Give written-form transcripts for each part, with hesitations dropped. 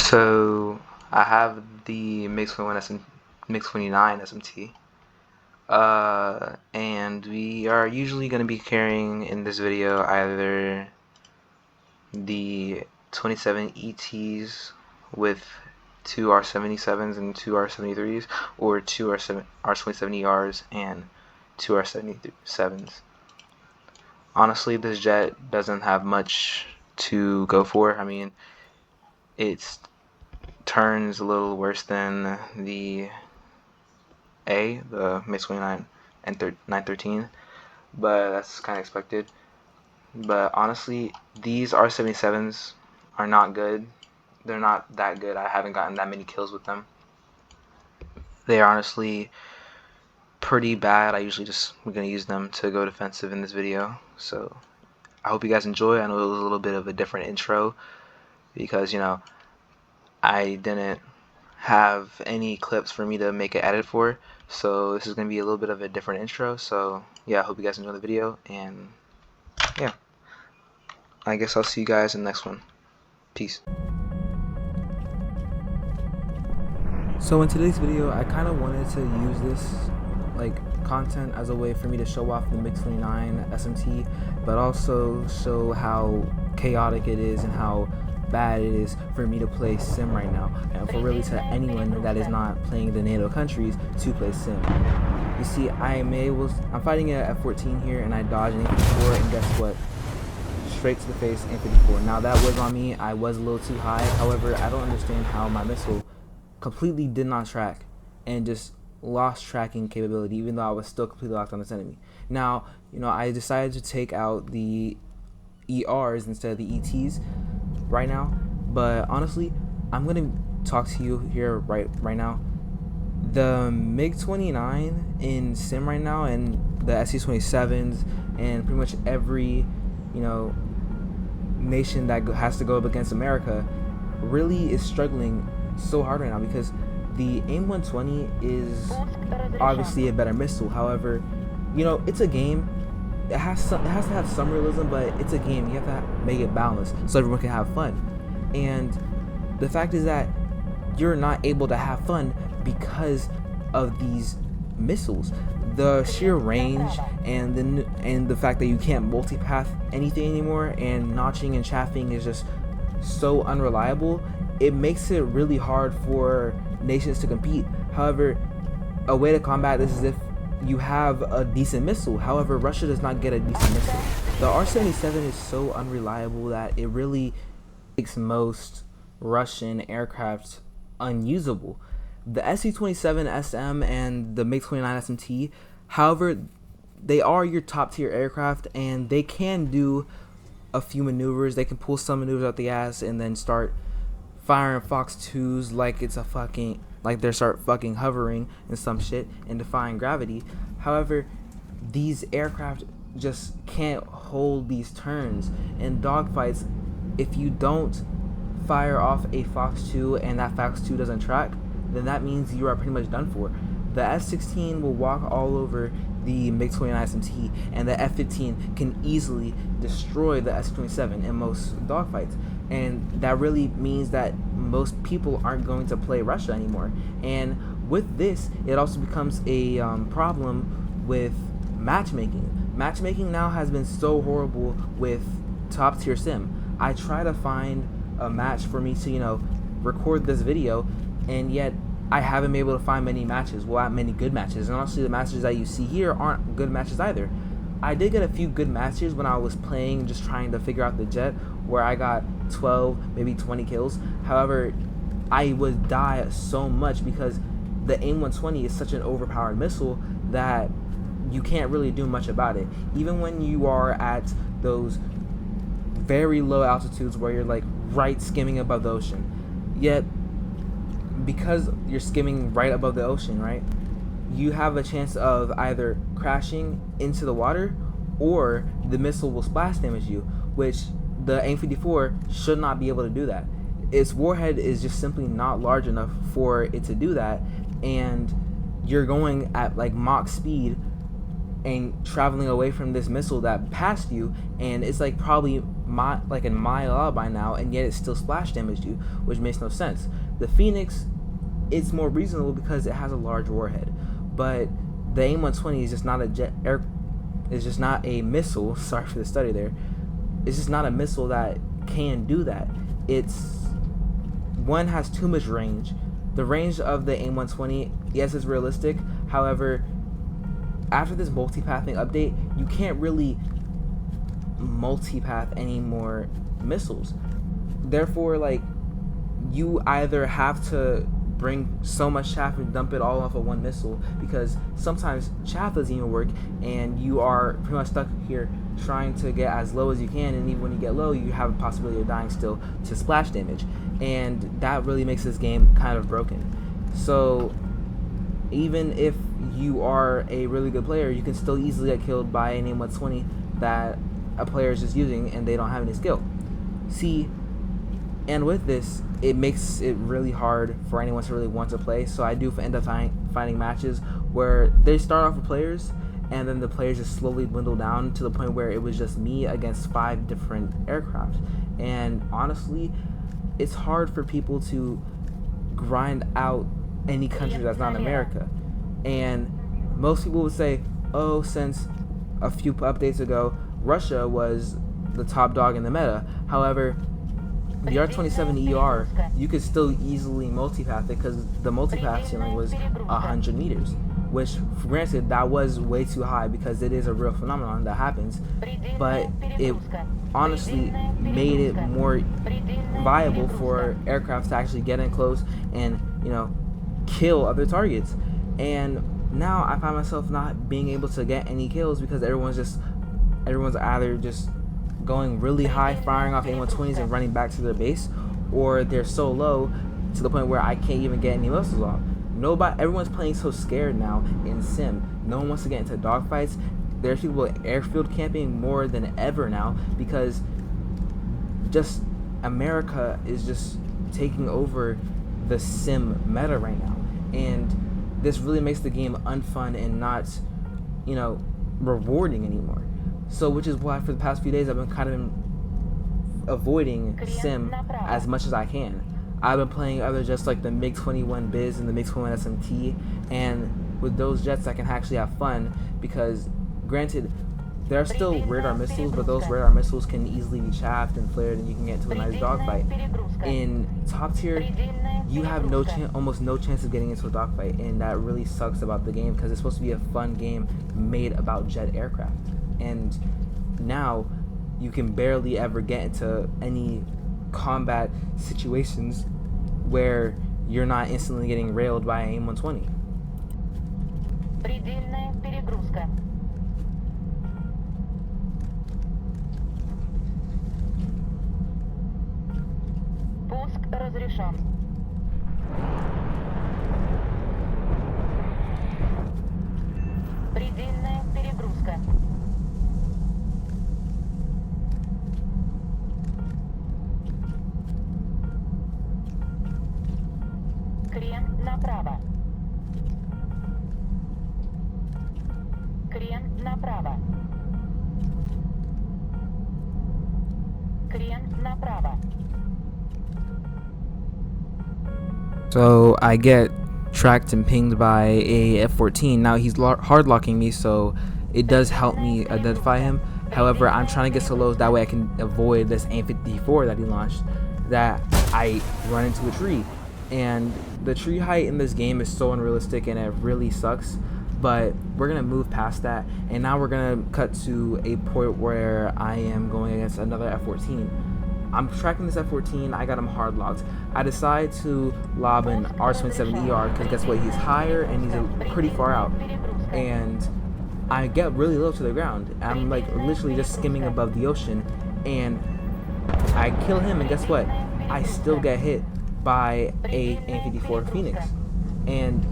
So I have the Mig29 SMT, and we are usually going to be carrying in this video either the 27 ETs with two R77s and two R73s, or two R27ERs and two R77s. Honestly, this jet doesn't have much to go for. I mean, it's turns a little worse than the Mig29 and 913, but that's kind of expected. But honestly, these R77s are not good. They're not that good. I haven't gotten that many kills with them. They are honestly pretty bad. We're gonna use them to go defensive in this video. So I hope you guys enjoy. I know it was a little bit of a different intro because, I didn't have any clips for me to make an edit for, so this is going to be a little bit of a different intro. So yeah, I hope you guys enjoy the video, and yeah, I guess I'll see you guys in the next one. Peace. So in today's video, I kind of wanted to use this content as a way for me to show off the Mig29 SMT, but also show how chaotic it is and how bad it is for me to play sim right now, and for really to anyone that is not playing the NATO countries to play sim. You see, I'm fighting at F14 here, and I dodged an A54, and guess what? Straight to the face, A54. Now that was on me. I was a little too high. However, I don't understand how my missile completely did not track and just lost tracking capability, even though I was still completely locked on this enemy. Now, I decided to take out the ERs instead of the ETs right now, but honestly, I'm gonna talk to you here right now. The Mig29 in sim right now, and the SC-27s, and pretty much every nation that has to go up against America really is struggling so hard right now, because the AIM-120 is obviously a better missile. However, it's a game. It has to have some realism, but it's a game. You have to make it balanced so everyone can have fun. And the fact is that you're not able to have fun because of these missiles. The sheer range and the fact that you can't multipath anything anymore, and notching and chaffing is just so unreliable. It makes it really hard for nations to compete. However, a way to combat this is if you have a decent missile. However, Russia does not get a decent missile. The R-77 is so unreliable that it really makes most Russian aircraft unusable. The SC-27SM and the Mig29 SMT, however, they are your top tier aircraft, and they can do a few maneuvers. They can pull some maneuvers out the ass and then start firing Fox 2s like they start fucking hovering and some shit and defying gravity. However, these aircraft just can't hold these turns. In dogfights, if you don't fire off a Fox 2 and that Fox 2 doesn't track, then that means you are pretty much done for. The F-16 will walk all over the Mig29 SMT, and the F-15 can easily destroy the SC-27 in most dogfights. And that really means that most people aren't going to play Russia anymore. And with this, it also becomes a problem with matchmaking. Matchmaking now has been so horrible with top tier sim. I try to find a match for me to record this video, and yet I haven't been able to find many matches. Well, many good matches. And honestly, the matches that you see here aren't good matches either. I did get a few good matches when I was playing, just trying to figure out the jet, where I got 12, maybe 20 kills. However, I would die so much because the AIM-120 is such an overpowered missile that you can't really do much about it. Even when you are at those very low altitudes where you're right skimming above the ocean. Yet, because you're skimming right above the ocean, right, you have a chance of either crashing into the water or the missile will splash damage you, which the AIM-54 should not be able to do that. Its warhead is just simply not large enough for it to do that, and you're going at Mach speed and traveling away from this missile that passed you, and it's like probably like a mile out by now, and yet it still splash damaged you, which makes no sense. The Phoenix, it's more reasonable because it has a large warhead, but the AIM-120 is just not is just not a missile. Sorry for the study there. It's just not a missile that can do that. One has too much range. The range of the AIM-120, yes, is realistic. However, after this multipathing update, you can't really multipath any more missiles. Therefore, like, you either have to bring so much chaff and dump it all off of one missile, because sometimes chaff doesn't even work, and you are pretty much stuck here trying to get as low as you can, and even when you get low, you have a possibility of dying still to splash damage, and that really makes this game kind of broken. So even if you are a really good player, you can still easily get killed by an AIM-120 that a player is just using and they don't have any skill. See, and with this, it makes it really hard for anyone to really want to play. So I do end up finding matches where they start off with players, and then the players just slowly dwindle down to the point where it was just me against 5 different aircraft. And honestly, it's hard for people to grind out any country that's not America. And most people would say, oh, since a few updates ago, Russia was the top dog in the meta. However, the R-27ER, you could still easily multipath it, because the multipath ceiling was 100 meters, which, granted, that was way too high because it is a real phenomenon that happens, but it honestly made it more viable for aircraft to actually get in close and, you know, kill other targets. And now I find myself not being able to get any kills because everyone's either just going really high, firing off AIM-120s and running back to their base, or they're so low to the point where I can't even get any missiles off. Everyone's playing so scared now in Sim. No one wants to get into dogfights. There's people airfield camping more than ever now because just America is just taking over the Sim meta right now, and this really makes the game unfun and not, you know, rewarding anymore. So, which is why for the past few days I've been kind of avoiding Sim as much as I can. I've been playing other jets like the Mig29Biz and the Mig29SMT, and with those jets I can actually have fun because, granted, there are still radar missiles, but those radar missiles can easily be chaffed and flared, and you can get into a nice dogfight. In top tier, you have almost no chance of getting into a dogfight, and that really sucks about the game because it's supposed to be a fun game made about jet aircraft. And now you can barely ever get into any combat situations where you're not instantly getting railed by an AIM-120. Пуск разрешен. Предельная перегрузка. Крен направо. Крен направо. Крен направо. So I get tracked and pinged by a F-14. Now he's hard locking me, so it does help me identify him. However, I'm trying to get so low that way I can avoid this AIM-54 that he launched, that I run into a tree. And the tree height in this game is so unrealistic and it really sucks, but we're gonna move past that, and now we're gonna cut to a point where I am going against another F-14. I'm tracking this F-14, I got him hard locked. I decide to lob an R-27ER because guess what, he's higher and he's pretty far out, and I get really low to the ground. I'm like literally just skimming above the ocean, and I kill him, and guess what, I still get hit by a AIM-54 Phoenix, and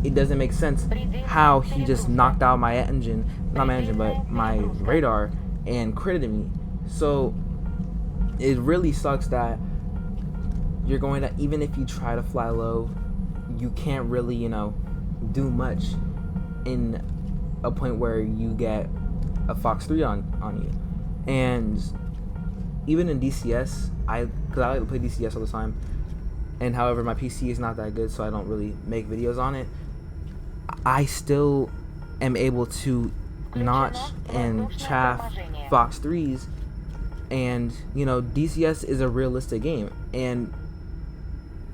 it doesn't make sense how he just knocked out my engine, not my engine, but my radar, and critted me. So it really sucks that you're going to, even if you try to fly low, you can't really, you know, do much in a point where you get a Fox 3 on you. And even in DCS, because I like to play DCS all the time, and however my PC is not that good, so I don't really make videos on it, I still am able to notch and chaff Fox 3s. And you know, DCS is a realistic game, and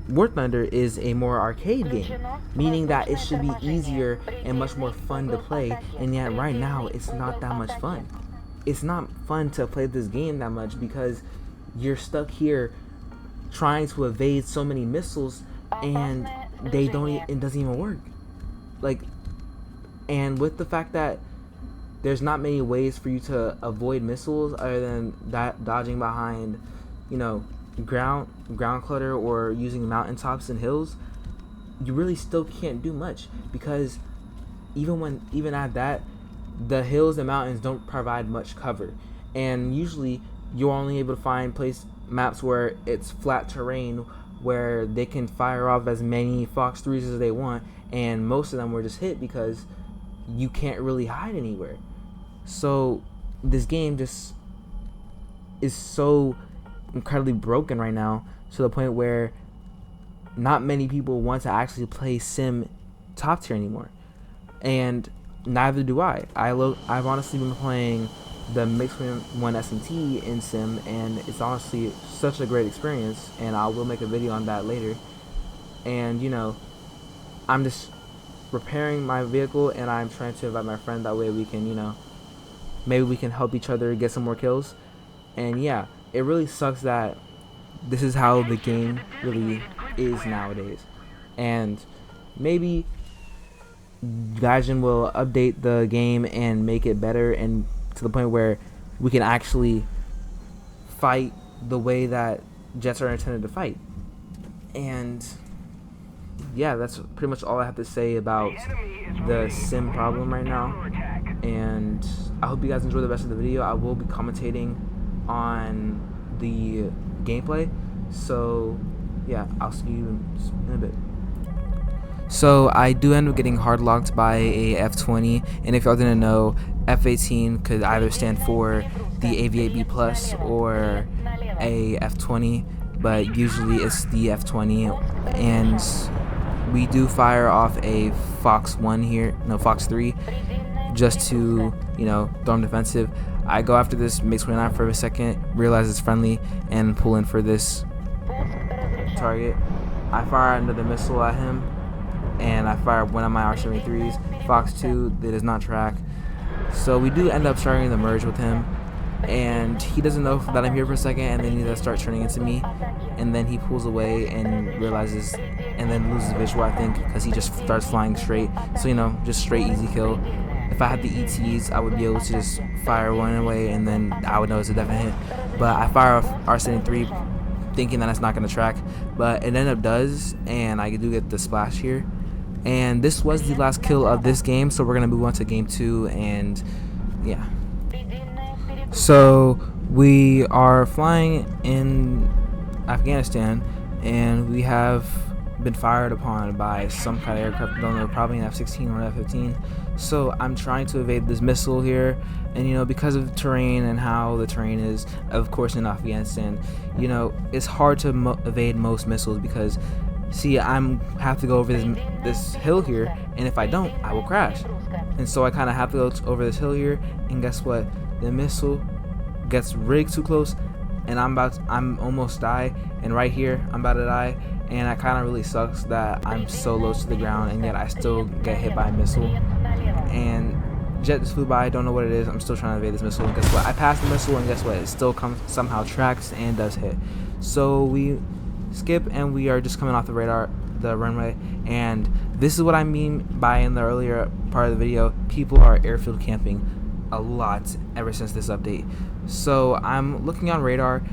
War Thunder is a more arcade game, meaning that it should be easier and much more fun to play, and yet right now it's not that much fun. It's not fun to play this game that much because you're stuck here trying to evade so many missiles, and it doesn't even work. Like, and with the fact that there's not many ways for you to avoid missiles other than that dodging behind, you know, ground clutter or using mountaintops and hills, you really still can't do much, because even at that, the hills and mountains don't provide much cover, and usually you're only able to find maps where it's flat terrain where they can fire off as many Fox 3s as they want, and most of them were just hit because you can't really hide anywhere. So this game just is so incredibly broken right now, to the point where not many people want to actually play sim top tier anymore, and neither do I. I've honestly been playing the Mig29SMT in sim, and it's honestly such a great experience, and I will make a video on that later. And you know, I'm just repairing my vehicle, and I'm trying to invite my friend, that way we can, you know, maybe we can help each other get some more kills. And yeah, it really sucks that this is how the game really is nowadays, and maybe Gaijin will update the game and make it better, and to the point where we can actually fight the way that jets are intended to fight. And yeah, that's pretty much all I have to say about the sim problem right now, and I hope you guys enjoy the rest of the video. I will be commentating on the gameplay, so yeah, I'll see you in a bit. So I do end up getting hard locked by a F20, and if y'all didn't know, F18 could either stand for the AV8B Plus or a F20, but usually it's the F20, and we do fire off a Fox 3, just to, you know, throw him defensive. I go after this Mig29 for a second, realize it's friendly, and pull in for this target. I fire another missile at him, and I fire one of my R73s. Fox 2, that does not track. So we do end up starting the merge with him, and he doesn't know that I'm here for a second, and then he does start turning into me, and then he pulls away and realizes, and then loses visual, I think, because he just starts flying straight. So, you know, just straight easy kill. If I had the ETs, I would be able to just fire one away, and then I would know it's a definite hit. But I fire off R73 thinking that it's not going to track, but it ended up does, and I do get the splash here. And this was the last kill of this game, so we're going to move on to game 2, and yeah. So we are flying in Afghanistan, and we have been fired upon by some kind of aircraft. I don't know, probably an F-16 or an F-15. So I'm trying to evade this missile here, and you know, because of the terrain and how the terrain is, of course, in Afghanistan, you know, it's hard to evade most missiles, because see, I'm have to go over this hill here, and if I don't, I will crash. And so I kind of have to go over this hill here, and guess what? The missile gets rigged too close, and I'm almost die, and right here I'm about to die, and it kind of really sucks that I'm so low to the ground, and yet I still get hit by a missile. And jet just flew by, don't know what it is. I'm still trying to evade this missile, and guess what? I passed the missile, and guess what? It still somehow tracks and does hit. So we skip, and we are just coming off the runway, and this is what I mean by, in the earlier part of the video, people are airfield camping a lot ever since this update. So I'm looking on radar,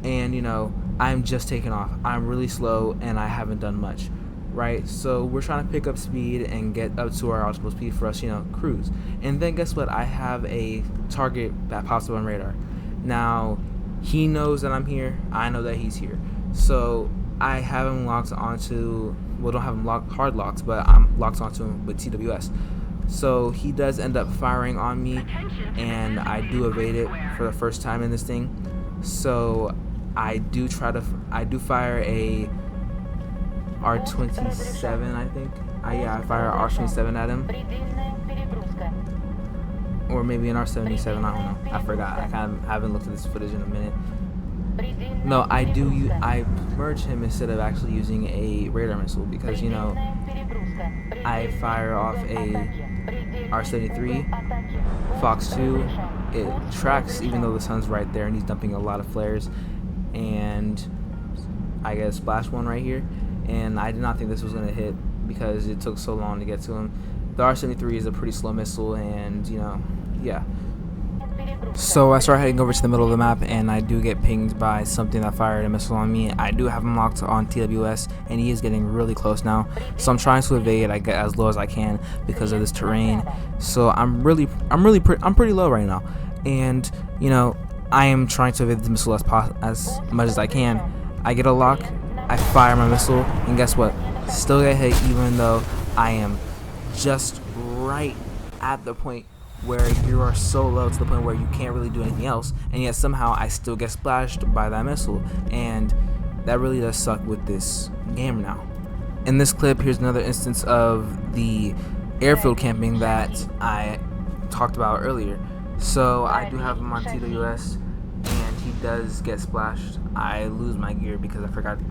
and you know, I'm just taking off. I'm really slow, and I haven't done much, right? So we're trying to pick up speed and get up to our optimal speed for us, you know, cruise. And then guess what? I have a target that pops up on radar. Now he knows that I'm here, I know that he's here, so I have him locked onto, well, don't have him hard locked, but I'm locked onto him with TWS. So he does end up firing on me, and I do evade it for the first time in this thing. So I do fire a R27, I think. I fire a R27 at him, Предельная перегрузка. or maybe an R77. I don't know. I forgot. I kind of haven't looked at this footage in a minute. Предельная No, I перегрузка. I merge him instead of actually using a radar missile because, you know, Предельная перегрузка. I Предельный fire off угол a атаки. Предельный R73, угол атаки. Fox 2. Разрешен. It tracks even though the sun's right there and he's dumping a lot of flares, and I get a splash one right here, and I did not think this was gonna hit because it took so long to get to him. The R73 is a pretty slow missile, and, you know, yeah. So I start heading over to the middle of the map, and I do get pinged by something that fired a missile on me. I do have him locked on TWS, and he is getting really close now. So I'm trying to evade. I get as low as I can because of this terrain. So I'm pretty low right now, and, you know, I am trying to evade the missile as much as I can. I get a lock, I fire my missile, and guess what? Still get hit, even though I am just right at the point where you are so low to the point where you can't really do anything else, and yet somehow I still get splashed by that missile, and that really does suck with this game now. In this clip, here's another instance of the airfield camping that I talked about earlier. So I do have him on TWS, and he does get splashed. I lose my gear because I forgot to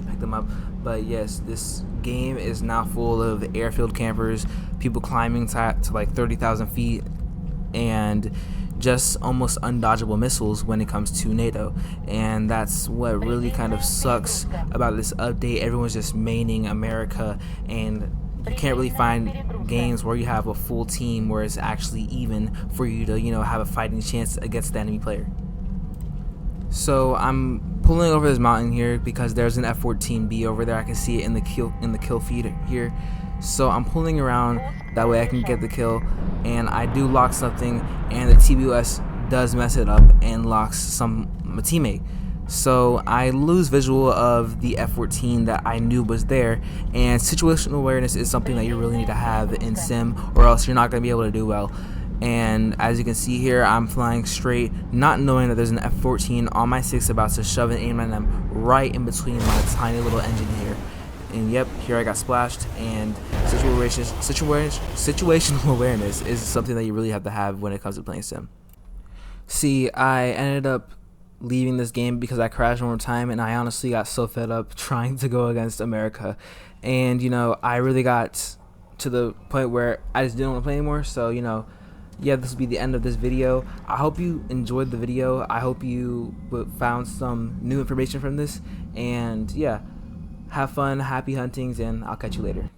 pick them up. But yes, this game is now full of airfield campers, people climbing to like 30,000 feet, and just almost undodgeable missiles when it comes to NATO. And that's what really kind of sucks about this update. Everyone's just maining America, and you can't really find games where you have a full team where it's actually even for you to, you know, have a fighting chance against the enemy player. So I'm pulling over this mountain here because there's an F-14B over there. I can see it in the kill feed here. So I'm pulling around, that way I can get the kill, and I do lock something, and the TBUS does mess it up and locks my teammate. So I lose visual of the F-14 that I knew was there, and situational awareness is something that you really need to have in sim, or else you're not going to be able to do well. And as you can see here, I'm flying straight, not knowing that there's an F-14 on my 6 about to shove an aim at them right in between my tiny little engine here. And yep, here I got splashed, and situational awareness is something that you really have to have when it comes to playing sim. See, I ended up leaving this game because I crashed one more time, and I honestly got so fed up trying to go against America. And, you know, I really got to the point where I just didn't want to play anymore. So, you know, yeah, this will be the end of this video. I hope you enjoyed the video. I hope you found some new information from this, and yeah, have fun, happy huntings, and I'll catch you later.